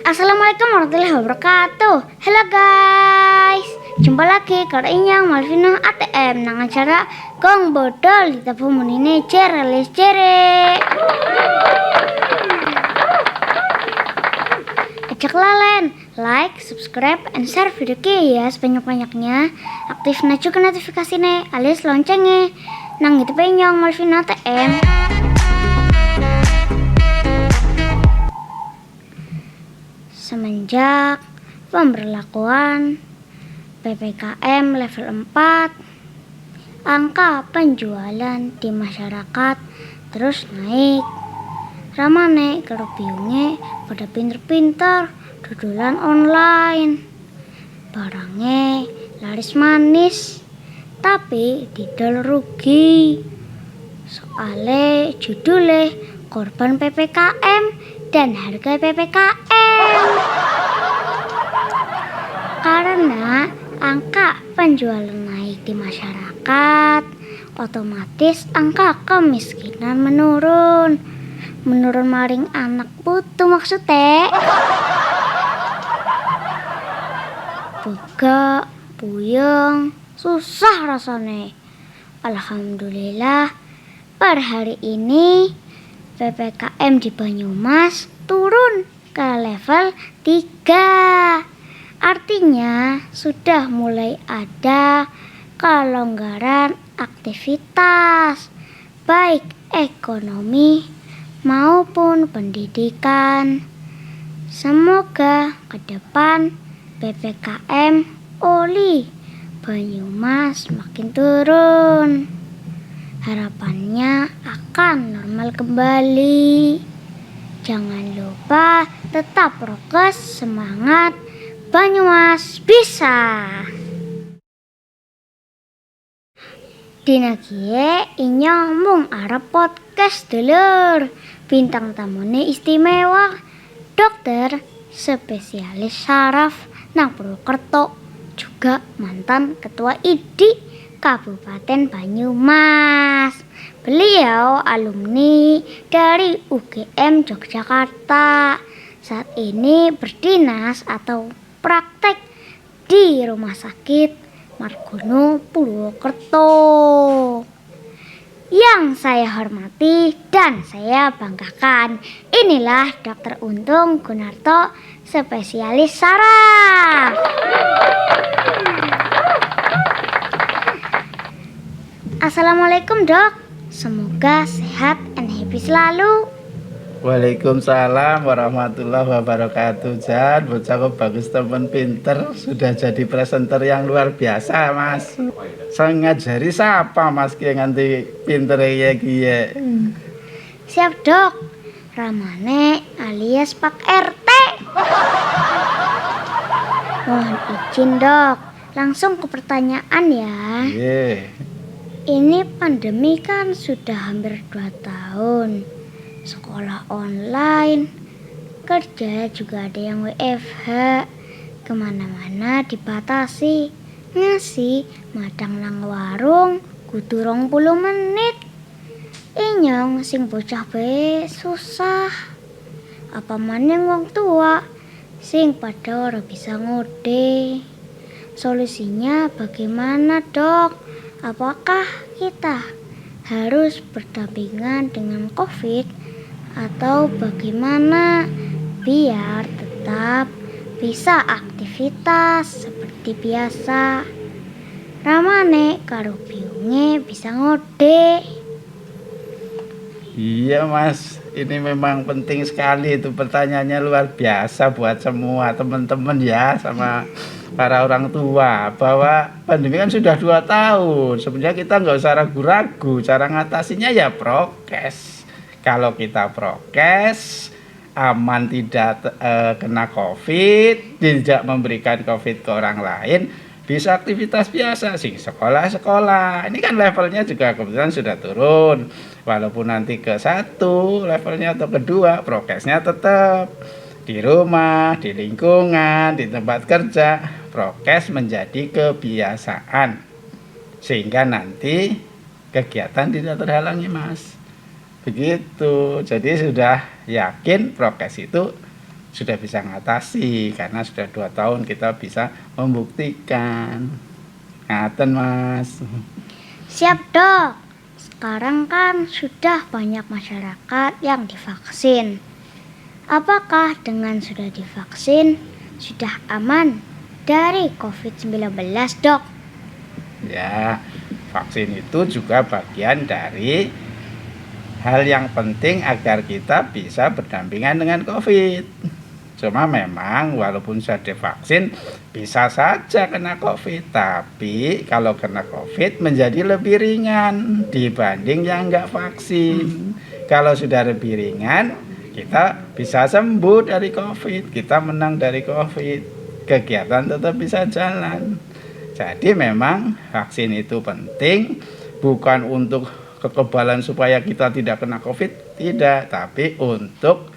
Assalamualaikum warahmatullahi wabarakatuh. Halo guys, jumpa lagi karo Inyang Malvina ATM nang acara Gong Bodol di Tabu Munine Cerelis Cere. Ajak lalen, like, subscribe, and share video ki ya sebanyak-banyaknya. Aktif juga notifikasinya alias loncengnya. Nang itu Inyang Malvina ATM. Semenjak pemberlakuan PPKM level 4, angka penjualan di masyarakat terus naik. Ramane karo biunge pada pinter-pinter dodolan online. Barangnya laris manis, tapi didol rugi. Soale judulnya korban PPKM dan harga PPKM. Karena angka penjualan naik di masyarakat, otomatis angka kemiskinan menurun. Menurun maring anak putu maksudnya. Boga, puyeng, susah rasanya. Alhamdulillah, per hari ini PPKM di Banyumas turun ke level 3. Artinya sudah mulai ada kelonggaran aktivitas baik ekonomi maupun pendidikan. Semoga ke depan PPKM oli Banyumas makin turun. Harapannya akan normal kembali. Jangan lupa tetap prokes, semangat, Banyumas bisa. Dina kie Inyong mung arep podcast dulur. Bintang tamune istimewa, dokter spesialis saraf nang Purwokerto, juga mantan ketua IDI Kabupaten Banyumas. Beliau alumni dari UGM Yogyakarta. Saat ini berdinas atau praktek di Rumah Sakit Margono Purwokerto. Yang saya hormati dan saya banggakan, inilah Dr. Untung Gunarto, spesialis saraf. Assalamualaikum dok, semoga sehat and happy selalu. Waalaikumsalam warahmatullahi wabarakatuh. Jan, bocah kok bagus, temen pinter, sudah jadi presenter yang luar biasa mas. Saya ngajari siapa mas ki nganti pinter ya. Siap dok, Ramane alias Pak RT. Mohon izin dok, langsung ke pertanyaan ya. Ini pandemi kan sudah hampir 2 tahun. Sekolah online, kerja juga ada yang WFH, kemana-mana dibatasi. Ngasih madang nang warung kudu 20 menit. Inyong sing bocah bae susah. Apa maning wong tua sing pada ora bisa ngode. Solusinya bagaimana dok? Apakah kita harus berdampingan dengan COVID atau bagaimana biar tetap bisa aktivitas seperti biasa? Ramane karo biunge bisa ngode. Iya mas, ini memang penting sekali, itu pertanyaannya luar biasa buat semua teman-teman ya, sama para orang tua, bahwa pandemi kan sudah 2 tahun. Sebenarnya kita nggak usah ragu-ragu, cara ngatasinya ya prokes. Kalau kita prokes, aman, tidak kena COVID, tidak memberikan COVID ke orang lain, bisa aktivitas biasa sih, sekolah-sekolah. Ini kan levelnya juga kebetulan sudah turun. Walaupun nanti ke 1 levelnya atau kedua, prokesnya tetap di rumah, di lingkungan, di tempat kerja. Prokes menjadi kebiasaan sehingga nanti kegiatan tidak terhalangi mas. Begitu. Jadi sudah yakin prokes itu sudah bisa ngatasi karena sudah 2 tahun kita bisa membuktikan. Ngaten Mas. Siap dok. Sekarang kan sudah banyak masyarakat yang divaksin. Apakah dengan sudah divaksin sudah aman dari COVID-19 dok? Ya, vaksin itu juga bagian dari hal yang penting agar kita bisa berdampingan dengan COVID. Cuma memang walaupun sudah divaksin bisa saja kena COVID, tapi kalau kena COVID menjadi lebih ringan dibanding yang enggak vaksin. Kalau sudah lebih ringan, kita bisa sembuh dari COVID, kita menang dari COVID, kegiatan tetap bisa jalan. Jadi memang vaksin itu penting, bukan untuk kekebalan supaya kita tidak kena COVID, tidak, tapi untuk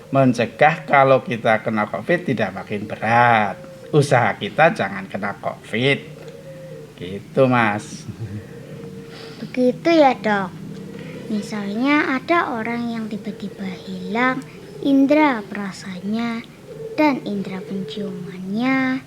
mencegah kalau kita kena COVID tidak makin berat. Usaha kita jangan kena COVID, gitu Mas. Begitu ya dok. Misalnya ada orang yang tiba-tiba hilang indera perasanya dan indera penciumannya,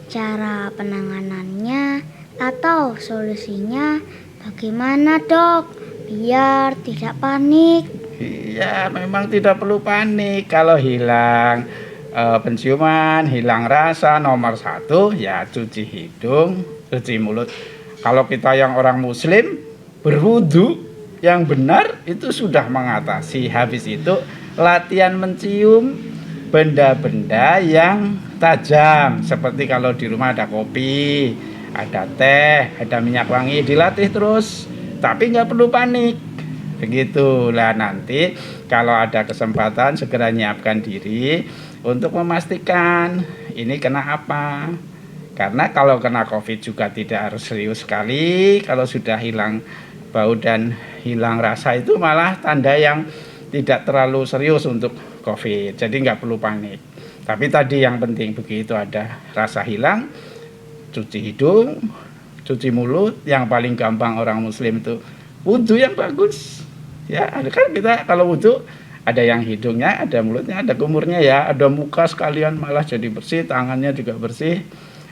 cara penanganannya atau solusinya bagaimana dok biar tidak panik? Iya, memang tidak perlu panik kalau hilang penciuman, hilang rasa. Nomor 1 ya cuci hidung, cuci mulut. Kalau kita yang orang muslim berwudu yang benar itu sudah mengatasi. Habis itu latihan mencium benda-benda yang tajam, seperti kalau di rumah ada kopi, ada teh, ada minyak wangi, dilatih terus, tapi nggak perlu panik. Begitulah, nanti kalau ada kesempatan segera nyiapkan diri untuk memastikan ini kena apa. Karena kalau kena COVID juga tidak harus serius sekali. Kalau sudah hilang bau dan hilang rasa itu malah tanda yang tidak terlalu serius untuk COVID. Jadi nggak perlu panik. Tapi tadi yang penting begitu ada rasa hilang, cuci hidung, cuci mulut. Yang paling gampang orang muslim itu wudhu yang bagus. Ya, ada kan kita kalau wudhu ada yang hidungnya, ada mulutnya, ada kumurnya ya, ada muka sekalian malah jadi bersih, tangannya juga bersih.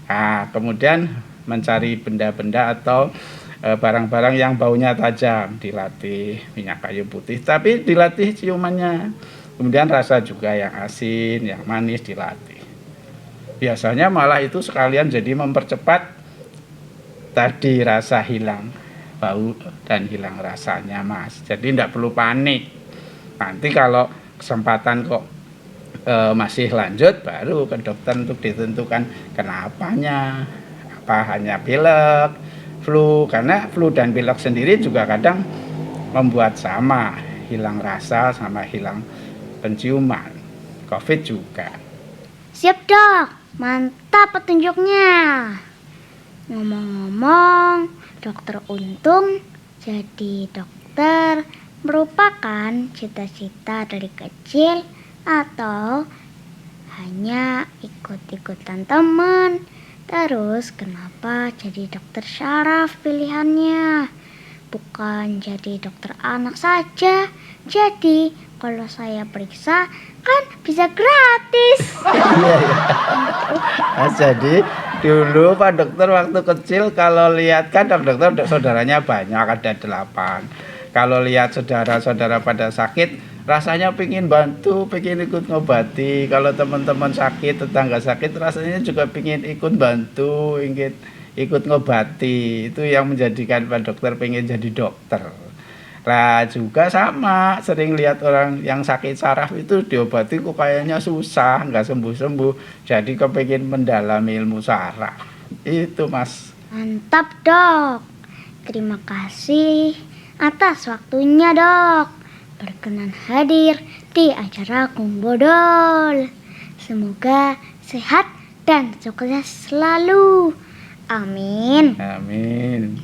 Nah, kemudian mencari benda-benda atau barang-barang yang baunya tajam, dilatih minyak kayu putih, tapi dilatih ciumannya. Kemudian rasa juga yang asin, yang manis dilatih. Biasanya malah itu sekalian jadi mempercepat tadi rasa hilang bau dan hilang rasanya Mas. Jadi tidak perlu panik. Nanti kalau kesempatan kok masih lanjut baru ke dokter untuk ditentukan kenapanya, apa hanya pilek, flu, karena flu dan pilek sendiri juga kadang membuat sama, hilang rasa sama hilang penciuman. COVID juga. Siap dok, mantap petunjuknya. Ngomong-ngomong, dokter Untung jadi dokter merupakan cita-cita dari kecil atau hanya ikut-ikutan teman? Terus kenapa jadi dokter syaraf pilihannya? Bukan jadi dokter anak saja. Jadi kalau saya periksa kan bisa gratis. Iya, iya. Nah, jadi dulu Pak Dokter waktu kecil kalau lihat kan dokter saudaranya banyak, ada 8. Kalau lihat saudara-saudara pada sakit, rasanya pengen bantu, pengen ikut ngobati. Kalau teman-teman sakit, tetangga sakit, rasanya juga pengen ikut bantu, ingin ikut ngobati. Itu yang menjadikan Pak Dokter pengen jadi dokter. Nah juga sama, sering lihat orang yang sakit saraf itu diobati kok kayaknya susah, nggak sembuh-sembuh. Jadi kepengen mendalami ilmu saraf. Itu Mas. Mantap dok. Terima kasih atas waktunya dok. Berkenan hadir di acara Gung Bodol. Semoga sehat dan sukses selalu. Amin. Amin.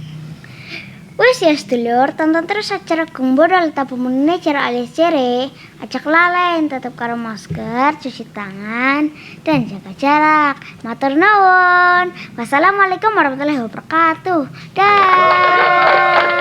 Wes ya sedulur, tonton terus acara Gung Bodol tapumune cara alias cere. Ajak lalen, tetap karo masker, cuci tangan, dan jaga jarak. Matur nuwun. Wassalamualaikum warahmatullahi wabarakatuh. Dah.